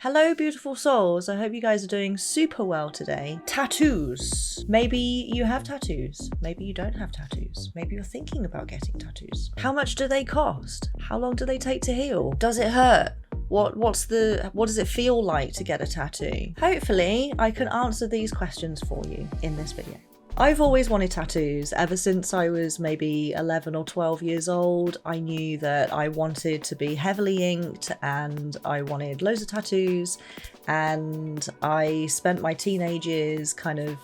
Hello beautiful souls, I hope you guys are doing super well today. Tattoos. Maybe you have tattoos, maybe you don't have tattoos, maybe you're thinking about getting tattoos. How much do they cost? How long do they take to heal? Does it hurt? What does it feel like to get a tattoo? Hopefully I can answer these questions for you in this video. I've always wanted tattoos. Ever since I was maybe 11 or 12 years old, I knew that I wanted to be heavily inked and I wanted loads of tattoos, and I spent my teenage years kind of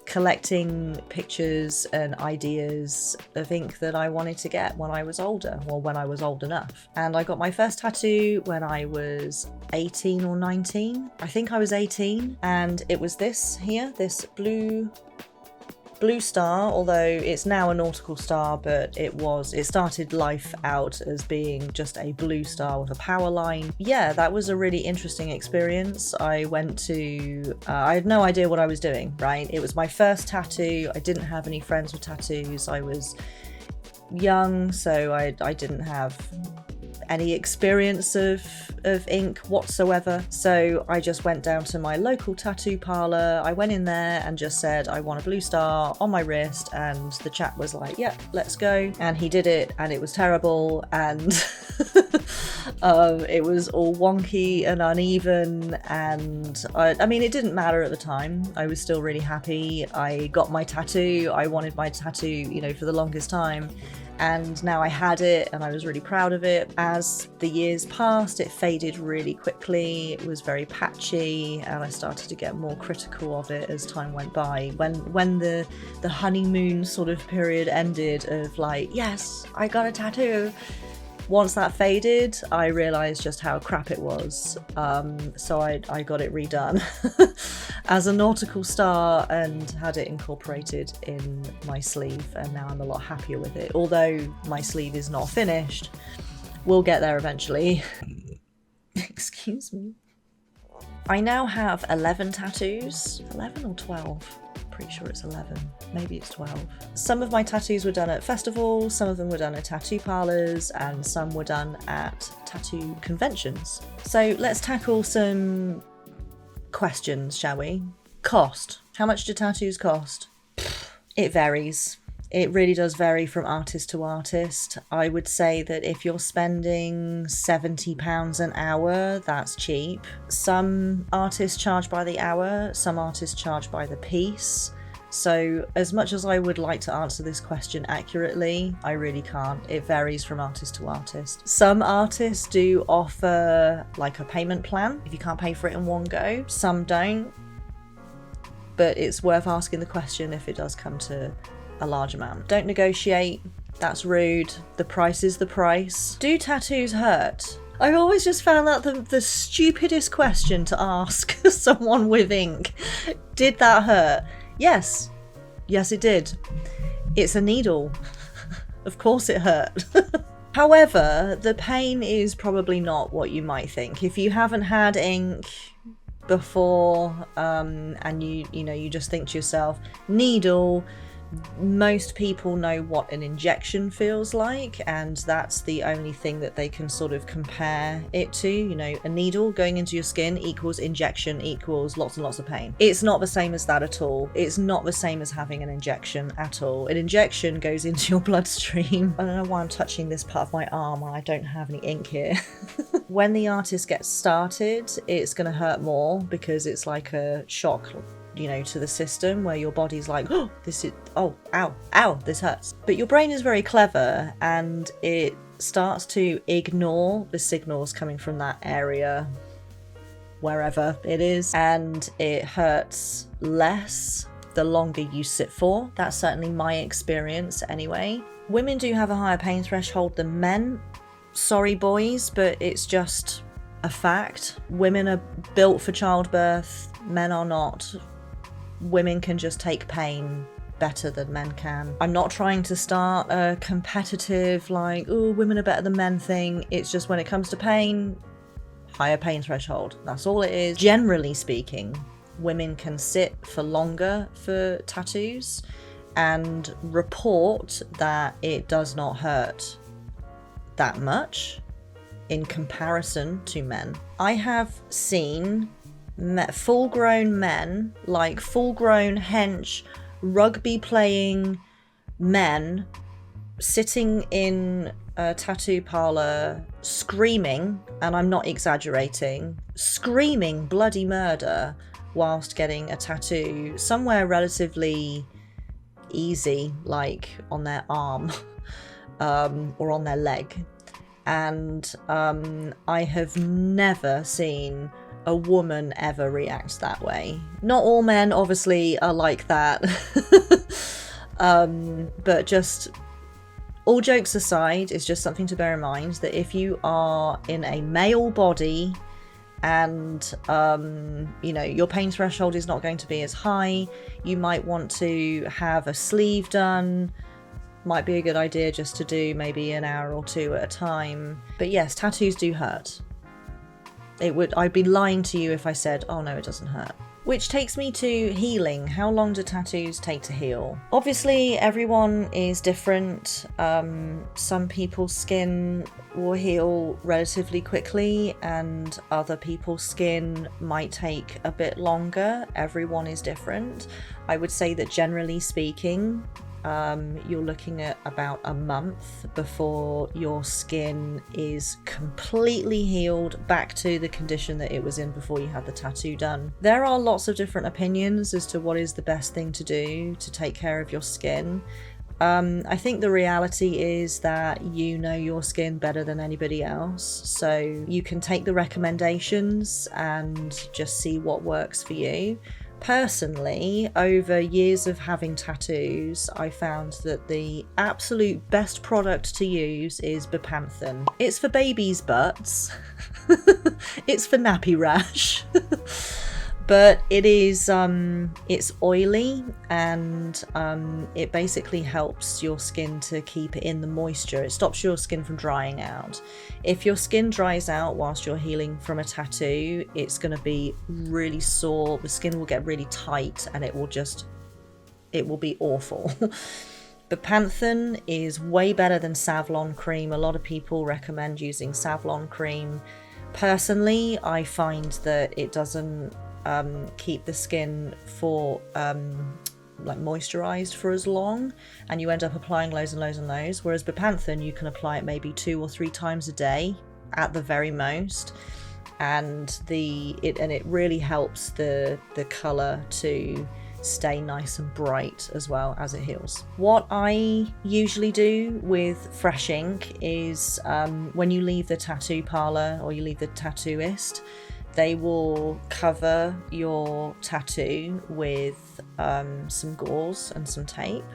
collecting pictures and ideas of ink that I wanted to get when I was older, or when I was old enough. And I got my first tattoo when I was 18 or 19. I think I was 18, and it was this here, this blue star, although it's now a nautical star, but it started life out as being just a blue star with a power line. Yeah, that was a really interesting experience. I had no idea what I was doing, right? It was my first tattoo. I didn't have any friends with tattoos. I was young, so I didn't have any experience of ink whatsoever. So I just went down to my local tattoo parlour. I went in there and just said, I want a blue star on my wrist, and the chap was like, yeah, let's go. And he did it, and it was terrible, and it was all wonky and uneven, and I mean, it didn't matter at the time. I was still really happy. I got my tattoo. I wanted my tattoo, you know, for the longest time. And now I had it, and I was really proud of it. As the years passed, it faded really quickly. It was very patchy, and I started to get more critical of it as time went by. When the honeymoon sort of period ended of like, yes, I got a tattoo. Once that faded, I realised just how crap it was. So I got it redone as a nautical star and had it incorporated in my sleeve, and now I'm a lot happier with it. Although my sleeve is not finished, we'll get there eventually. Excuse me. I now have 11 tattoos. 11 or 12? Pretty sure it's 11, maybe it's 12. Some of my tattoos were done at festivals, some of them were done at tattoo parlours, and some were done at tattoo conventions. So let's tackle some questions, shall we? Cost. How much do tattoos cost? It varies. It really does vary from artist to artist. I would say that if you're spending £70 an hour, that's cheap. Some artists charge by the hour, some artists charge by the piece. So as much as I would like to answer this question accurately, I really can't. It varies from artist to artist. Some artists do offer like a payment plan if you can't pay for it in one go. Some don't. But it's worth asking the question if it does come to a large amount. Don't negotiate, that's rude. The price is the price. Do tattoos hurt? I've always just found that the stupidest question to ask someone with ink. Did that hurt? Yes it did. It's a needle. Of course it hurt. However, the pain is probably not what you might think. If you haven't had ink before, and you just think to yourself, needle, most people know what an injection feels like, and that's the only thing that they can sort of compare it to. You know, a needle going into your skin equals injection equals lots and lots of pain. It's not the same as that at all. It's not the same as having an injection at all. An injection goes into your bloodstream. I don't know why I'm touching this part of my arm when I don't have any ink here. When the artist gets started, it's going to hurt more because it's like a shock, you know, to the system, where your body's like, oh, ow, this hurts. But your brain is very clever, and it starts to ignore the signals coming from that area, wherever it is, and it hurts less the longer you sit for. That's certainly my experience anyway. Women do have a higher pain threshold than men. Sorry boys, but it's just a fact. Women are built for childbirth, men are not. Women can just take pain better than men can. I'm not trying to start a competitive, like, oh, women are better than men thing. It's just when it comes to pain, higher pain threshold. That's all it is. Generally speaking, women can sit for longer for tattoos and report that it does not hurt that much. in comparison to men. I have seen full-grown men, like full-grown hench, rugby-playing men, sitting in a tattoo parlor screaming, and I'm not exaggerating, screaming bloody murder whilst getting a tattoo somewhere relatively easy, like on their arm or on their leg. And I have never seen a woman ever react that way. Not all men obviously are like that. But just all jokes aside, it's just something to bear in mind that if you are in a male body and you know, your pain threshold is not going to be as high, you might want to have a sleeve done. Might be a good idea just to do maybe an hour or two at a time. But yes, tattoos do hurt. I'd be lying to you if I said, oh no, it doesn't hurt. Which takes me to healing. How long do tattoos take to heal? Obviously, everyone is different. Some people's skin will heal relatively quickly and other people's skin might take a bit longer. Everyone is different. I would say that generally speaking, you're looking at about a month before your skin is completely healed back to the condition that it was in before you had the tattoo done. There are lots of different opinions as to what is the best thing to do to take care of your skin. I think the reality is that you know your skin better than anybody else, so you can take the recommendations and just see what works for you. Personally, over years of having tattoos, I found that the absolute best product to use is Bepanthen. It's for babies' butts. It's for nappy rash. But it is, it's oily and it basically helps your skin to keep in the moisture. It stops your skin from drying out. If your skin dries out whilst you're healing from a tattoo, it's going to be really sore. The skin will get really tight and it will be awful. Bepanthen is way better than Savlon cream. A lot of people recommend using Savlon cream. Personally, I find that it doesn't keep the skin for like moisturized for as long, and you end up applying loads and loads and loads, whereas Bepanthen you can apply it maybe 2 or 3 times a day at the very most, and it really helps the color to stay nice and bright as well as it heals. What I usually do with fresh ink is when you leave the tattoo parlor or you leave the tattooist, they will cover your tattoo with some gauze and some tape.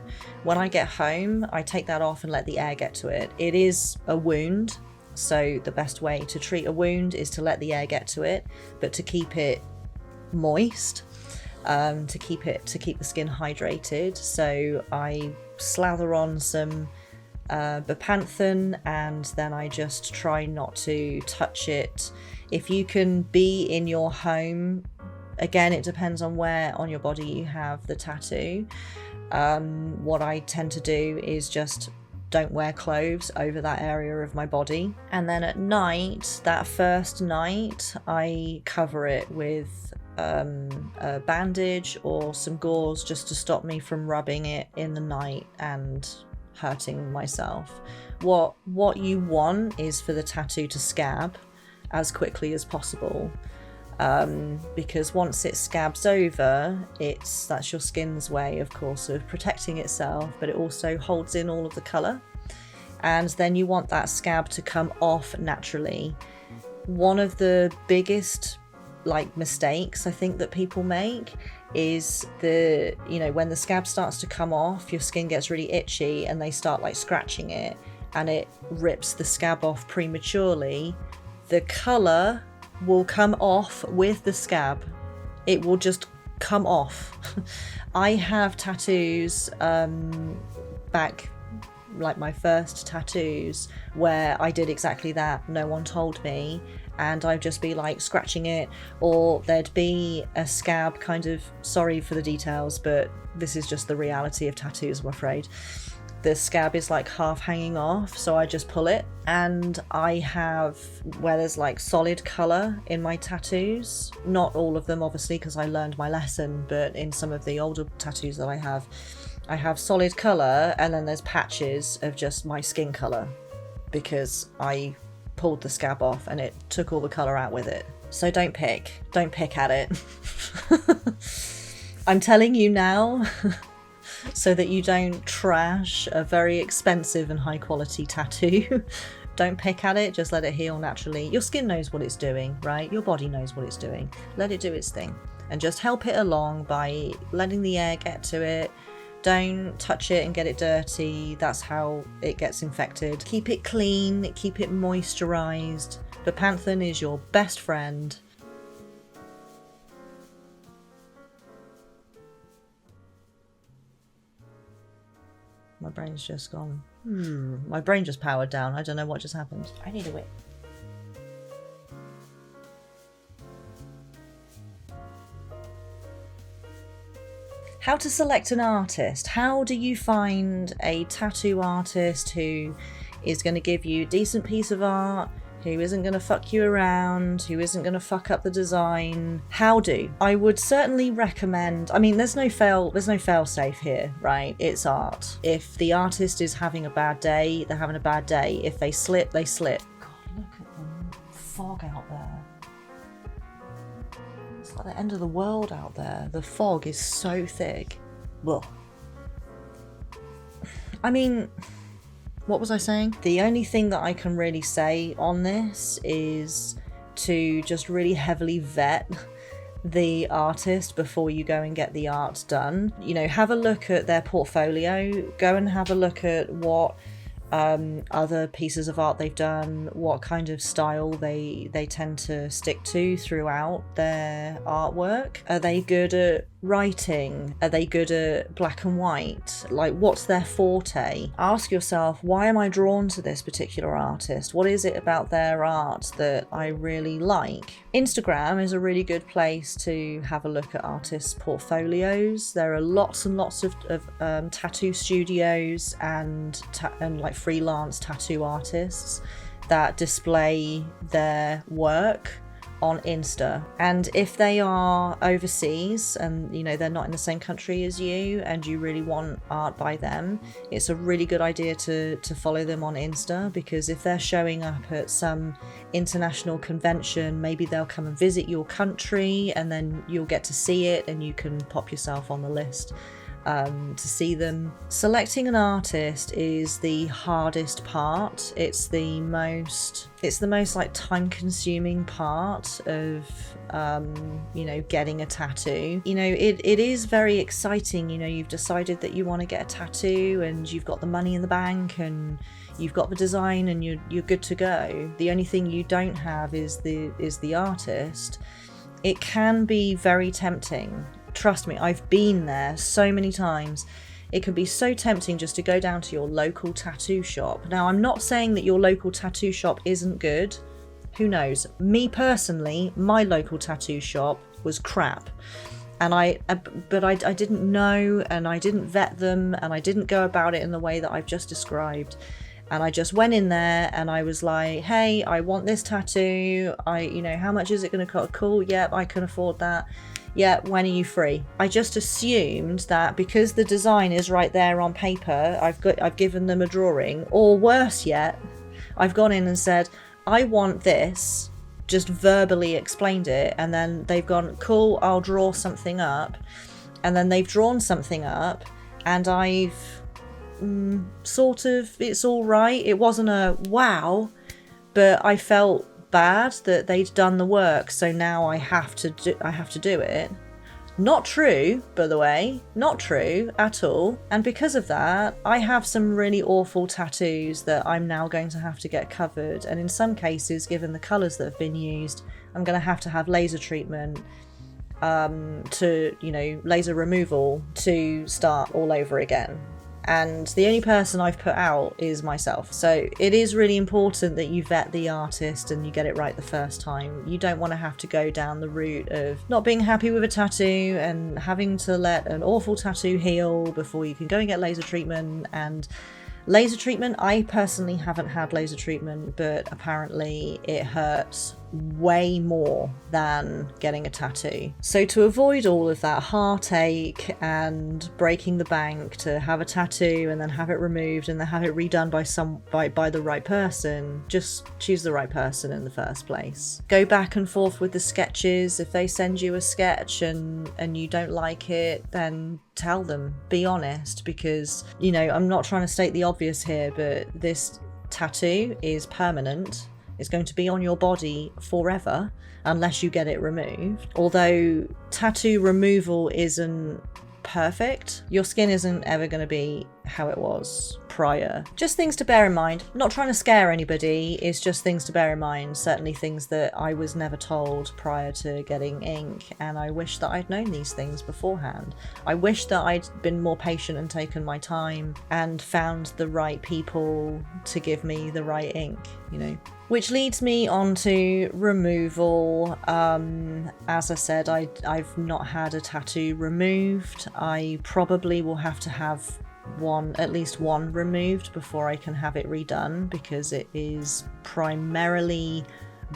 When I get home, I take that off and let the air get to it. It is a wound, so the best way to treat a wound is to let the air get to it, but to keep it moist, to keep the skin hydrated. So I slather on some Bepanthen and then I just try not to touch it. If you can be in your home, again, it depends on where on your body you have the tattoo. What I tend to do is just don't wear clothes over that area of my body. And then at night, that first night, I cover it with a bandage or some gauze just to stop me from rubbing it in the night and hurting myself. What you want is for the tattoo to scab as quickly as possible, because once it scabs over, that's your skin's way, of course, of protecting itself, but it also holds in all of the colour, and then you want that scab to come off naturally. One of the biggest mistakes I think that people make is when the scab starts to come off, your skin gets really itchy and they start scratching it and it rips the scab off prematurely. The colour will come off with the scab. It will just come off. I have tattoos back, my first tattoos, where I did exactly that. No one told me, and I'd just be scratching it, or there'd be a scab sorry for the details, but this is just the reality of tattoos, I'm afraid. the scab is like half hanging off, so I just pull it. And I have where there's like solid colour in my tattoos, not all of them obviously because I learned my lesson, but in some of the older tattoos that I have solid colour, and then there's patches of just my skin colour because I pulled the scab off and it took all the colour out with it. So don't pick at it. I'm telling you now so that you don't trash a very expensive and high quality tattoo. Don't pick at it, just let it heal naturally. Your skin knows what it's doing, right? Your body knows what it's doing. Let it do its thing. And just help it along by letting the air get to it. Don't touch it and get it dirty. That's how it gets infected. Keep it clean, keep it moisturized. Bepanthen is your best friend. My brain's just gone. My brain just powered down. I don't know what just happened. I need a whip. How to select an artist. How do you find a tattoo artist who is going to give you a decent piece of art, who isn't going to fuck you around, who isn't going to fuck up the design? How do? I would certainly recommend, I mean, there's no fail safe here, right? It's art. If the artist is having a bad day, they're having a bad day. If they slip, they slip. God, look at the fog out there. It's like the end of the world out there. The fog is so thick. Well, I mean, what was I saying? The only thing that I can really say on this is to just really heavily vet the artist before you go and get the art done. You know, have a look at their portfolio, go and have a look at what other pieces of art they've done, what kind of style they tend to stick to throughout their artwork. Are they good at writing? Are they good at black and white? Like, what's their forte? Ask yourself, why am I drawn to this particular artist? What is it about their art that I really like? Instagram is a really good place to have a look at artists' portfolios. There are lots and lots of tattoo studios and like freelance tattoo artists that display their work on Insta. And if they are overseas and, you know, they're not in the same country as you and you really want art by them, it's a really good idea to follow them on Insta, because if they're showing up at some international convention, maybe they'll come and visit your country and then you'll get to see it and you can pop yourself on the list to see them. Selecting an artist is the hardest part. It's the most like time-consuming part of you know, getting a tattoo. You know, it is very exciting. You know, you've decided that you want to get a tattoo and you've got the money in the bank and you've got the design and you're good to go. The only thing you don't have is the artist. It can be very tempting. Trust me, I've been there so many times. It can be so tempting just to go down to your local tattoo shop. Now, I'm not saying that your local tattoo shop isn't good. Who knows? Me personally, my local tattoo shop was crap. And I didn't know, and I didn't vet them, and I didn't go about it in the way that I've just described. And I just went in there and I was like, hey, I want this tattoo. You know, how much is it going to cost? Cool, yep, I can afford that. Yeah, when are you free? I just assumed that because the design is right there on paper, I've given them a drawing, or worse yet, I've gone in and said, I want this, just verbally explained it, and then they've gone, cool, I'll draw something up, and then they've drawn something up, and I've sort of, it's all right. It wasn't a wow, but I felt bad that they'd done the work, so now I have to do it. Not true, by the way, not true at all. And because of that, I have some really awful tattoos that I'm now going to have to get covered, and in some cases, given the colours that have been used, I'm going to have laser treatment to, you know, laser removal to start all over again. and the only person I've put out is myself. So it is really important that you vet the artist and you get it right the first time. You don't want to have to go down the route of not being happy with a tattoo and having to let an awful tattoo heal before you can go and get laser treatment. And laser treatment, I personally haven't had laser treatment, but apparently it hurts way more than getting a tattoo. So to avoid all of that heartache and breaking the bank to have a tattoo and then have it removed and then have it redone by the right person, just choose the right person in the first place. Go back and forth with the sketches. If they send you a sketch and you don't like it, then tell them. Be honest, because, you know, I'm not trying to state the obvious here, but this tattoo is permanent. It's going to be on your body forever unless you get it removed. Although tattoo removal isn't perfect, your skin isn't ever going to be how it was prior. Just things to bear in mind. I'm not trying to scare anybody, it's just things to bear in mind. Certainly things that I was never told prior to getting ink, and I wish that I'd known these things beforehand. I wish that I'd been more patient and taken my time and found the right people to give me the right ink, you know. Which leads me on to removal. As I said, I've not had a tattoo removed. I probably will have to have at least one removed before I can have it redone, because it is primarily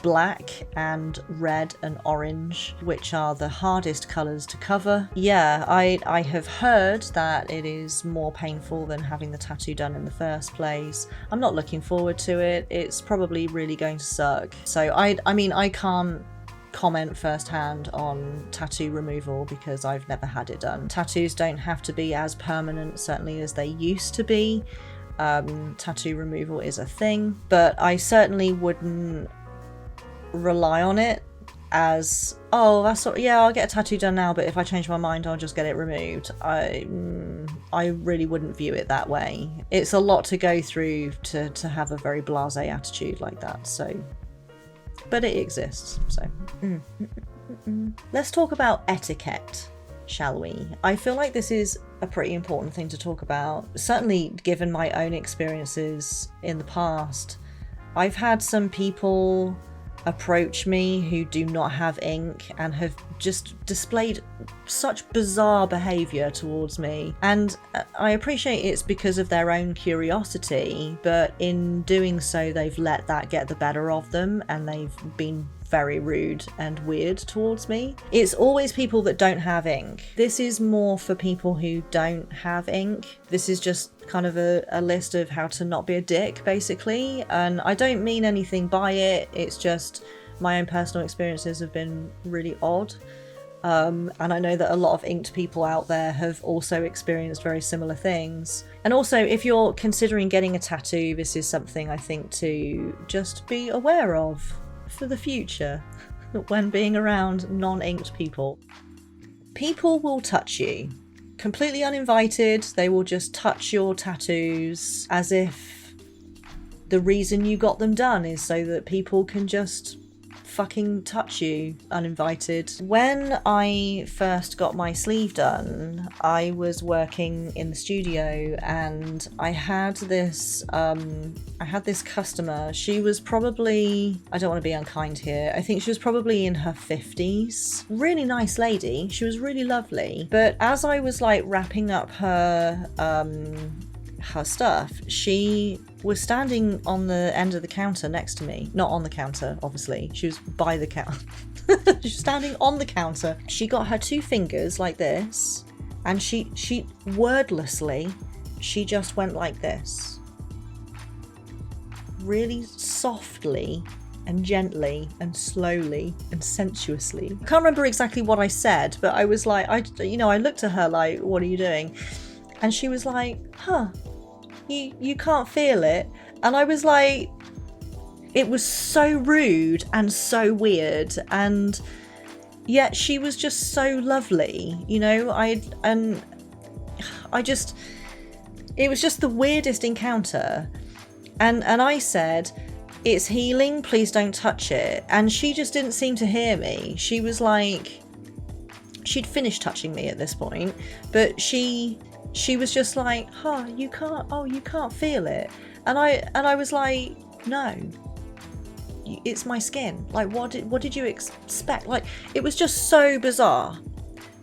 black and red and orange, which are the hardest colours to cover. Yeah, I have heard that it is more painful than having the tattoo done in the first place. I'm not looking forward to it. It's probably really going to suck. So I mean, I can't comment firsthand on tattoo removal because I've never had it done. Tattoos don't have to be as permanent, certainly, as they used to be. Tattoo removal is a thing, but I certainly wouldn't rely on it as, oh, that's yeah, I'll get a tattoo done now, but if I change my mind, I'll just get it removed. I really wouldn't view it that way. It's a lot to go through to have a very blasé attitude like that. So, but it exists. So, let's talk about etiquette, shall we? I feel like this is a pretty important thing to talk about. Certainly, given my own experiences in the past, I've had some people approach me who do not have ink and have just displayed such bizarre behaviour towards me, and I appreciate it's because of their own curiosity, but in doing so they've let that get the better of them and they've been very rude and weird towards me. It's always people that don't have ink. This is more for people who don't have ink. This is just kind of a list of how to not be a dick, basically, and I don't mean anything by it. It's just my own personal experiences have been really odd, and I know that a lot of inked people out there have also experienced very similar things. And also, if you're considering getting a tattoo, this is something I think to just be aware of for the future when being around non-inked people. People will touch you completely uninvited. They will just touch your tattoos as if the reason you got them done is so that people can just fucking touch you uninvited. When I first got my sleeve done, I was working in the studio and I had this customer. She was probably, I don't want to be unkind here, I think she was probably in her 50s. Really nice lady. She was really lovely. But as I was like wrapping up her stuff, she was standing on the end of the counter next to me. Not on the counter, obviously. She was by the counter. She was standing on the counter. She got her two fingers like this, and she wordlessly, she just went like this. Really softly and gently and slowly and sensuously. I can't remember exactly what I said, but I was like, I looked at her like, what are you doing? And she was like, huh, you can't feel it. And I was like, it was so rude and so weird, and yet she was just so lovely, you know. It was just the weirdest encounter. And I said, it's healing, please don't touch it. And she just didn't seem to hear me. She was like, she'd finished touching me at this point, but she she was just like, huh, you can't feel it. And I was like, no, it's my skin. Like, what did you expect? Like, it was just so bizarre.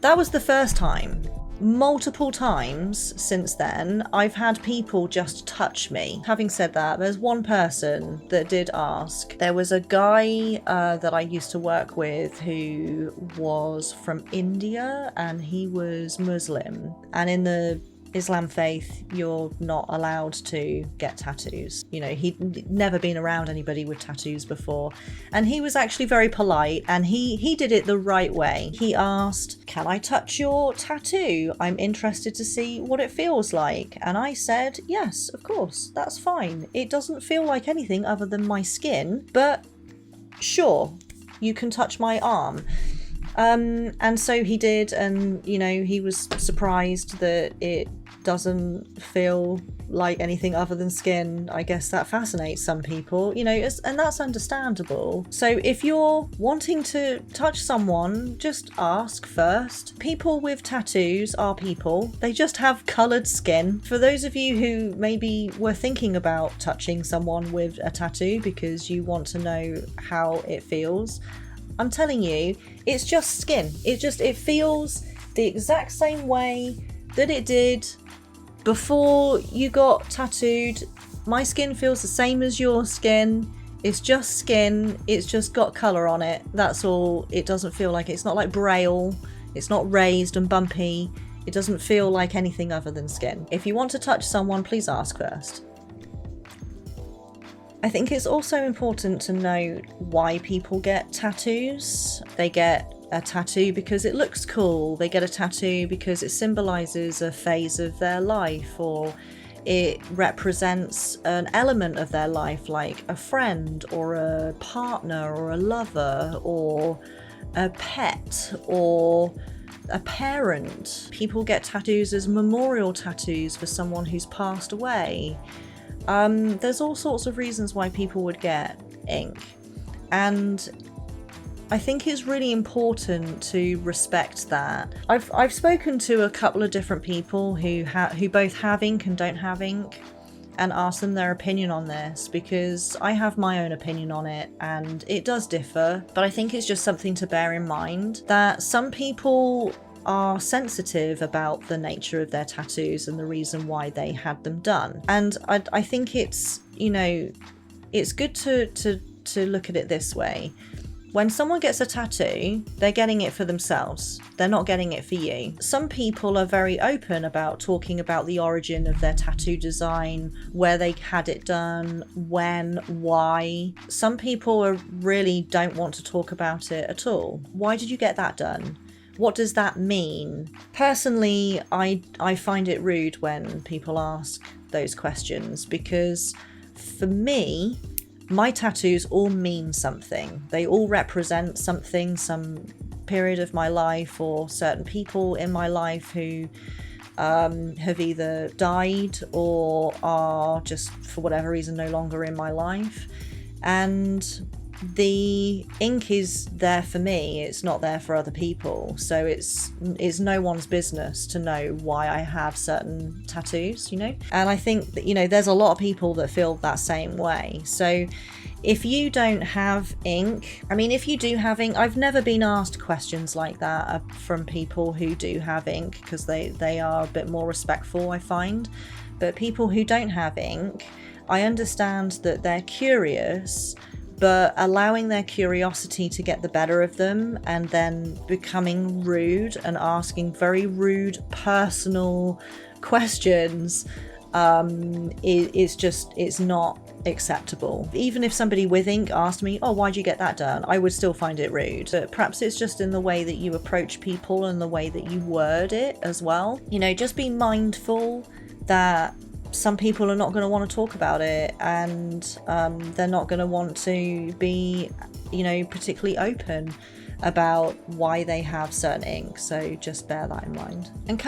That was the first time. Multiple times since then, I've had people just touch me. Having said that, there's one person that did ask. There was a guy that I used to work with who was from India, and he was Muslim. And in the Islam faith, you're not allowed to get tattoos. You know, he'd never been around anybody with tattoos before. And he was actually very polite, and he did it the right way. He asked, "Can I touch your tattoo? I'm interested to see what it feels like." And I said, "Yes, of course, that's fine. It doesn't feel like anything other than my skin, but sure, you can touch my arm." And so he did, and you know, he was surprised that it doesn't feel like anything other than skin. I guess that fascinates some people, you know, and that's understandable. So if you're wanting to touch someone, just ask first. People with tattoos are people. They just have coloured skin. For those of you who maybe were thinking about touching someone with a tattoo because you want to know how it feels, I'm telling you, it's just skin. It feels the exact same way that it did before you got tattooed. My skin feels the same as your skin. It's just skin. It's just got colour on it. That's all. It doesn't feel like it's not like braille. It's not raised and bumpy. It doesn't feel like anything other than skin. If you want to touch someone, please ask first. I think it's also important to note why people get tattoos. They get a tattoo because it looks cool. They get a tattoo because it symbolises a phase of their life, or it represents an element of their life, like a friend or a partner or a lover or a pet or a parent. People get tattoos as memorial tattoos for someone who's passed away. There's all sorts of reasons why people would get ink, and I think it's really important to respect that. I've spoken to a couple of different people who both have ink and don't have ink, and asked them their opinion on this, because I have my own opinion on it and it does differ. But I think it's just something to bear in mind that some people are sensitive about the nature of their tattoos and the reason why they had them done. And I think it's, you know, it's good to look at it this way. When someone gets a tattoo, they're getting it for themselves. They're not getting it for you. Some people are very open about talking about the origin of their tattoo design, where they had it done, when, why. Some people really don't want to talk about it at all. Why did you get that done? What does that mean? Personally, I find it rude when people ask those questions, because for me, my tattoos all mean something. They all represent something, some period of my life or certain people in my life who have either died or are just for whatever reason no longer in my life. And the ink is there for me, it's not there for other people. So it's no one's business to know why I have certain tattoos, you know? And I think that, you know, there's a lot of people that feel that same way. So if you don't have ink, I mean, if you do have ink, I've never been asked questions like that from people who do have ink, because they are a bit more respectful, I find. But people who don't have ink, I understand that they're curious, but allowing their curiosity to get the better of them and then becoming rude and asking very rude personal questions it's not acceptable. Even if somebody with ink asked me, "Oh, why'd you get that done?" I would still find it rude. But perhaps it's just in the way that you approach people and the way that you word it as well. You know, just be mindful that some people are not going to want to talk about it, and they're not going to want to be, you know, particularly open about why they have certain ink. So just bear that in mind. And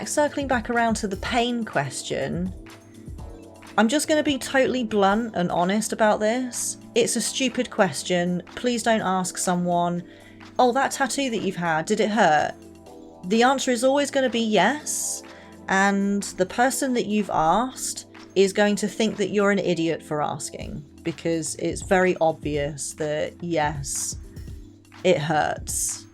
circling back around to the pain question, I'm just going to be totally blunt and honest about this. It's a stupid question. Please don't ask someone, "Oh, that tattoo that you've had, did it hurt?" The answer is always going to be yes. And the person that you've asked is going to think that you're an idiot for asking, because it's very obvious that, yes, it hurts.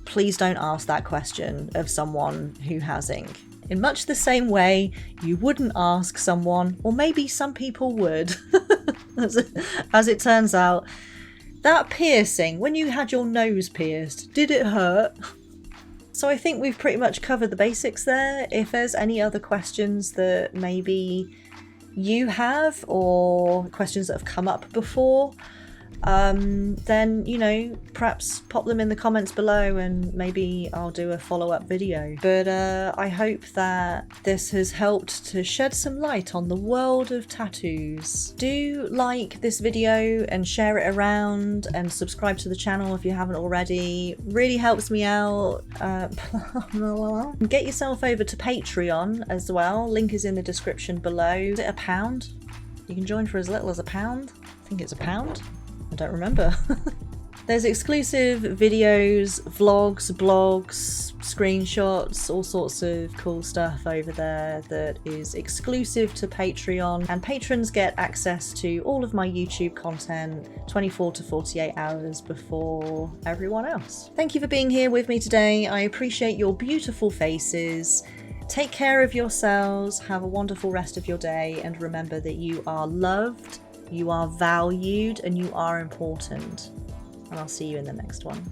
Please don't ask that question of someone who has ink. In much the same way you wouldn't ask someone, or maybe some people would, as it turns out, that piercing, when you had your nose pierced, did it hurt? So I think we've pretty much covered the basics there. If there's any other questions that maybe you have, or questions that have come up before, then, you know, perhaps pop them in the comments below and maybe I'll do a follow-up video. But I hope that this has helped to shed some light on the world of tattoos. Do like this video and share it around, and subscribe to the channel if you haven't already. Really helps me out. Get yourself over to Patreon as well. Link is in the description below. Is it £1? You can join for as little as £1. I think it's £1. I don't remember. There's exclusive videos, vlogs, blogs, screenshots, all sorts of cool stuff over there that is exclusive to Patreon, and patrons get access to all of my YouTube content 24 to 48 hours before everyone else. Thank you for being here with me today. I appreciate your beautiful faces. Take care of yourselves, have a wonderful rest of your day, and remember that you are loved, you are valued, and you are important. And I'll see you in the next one.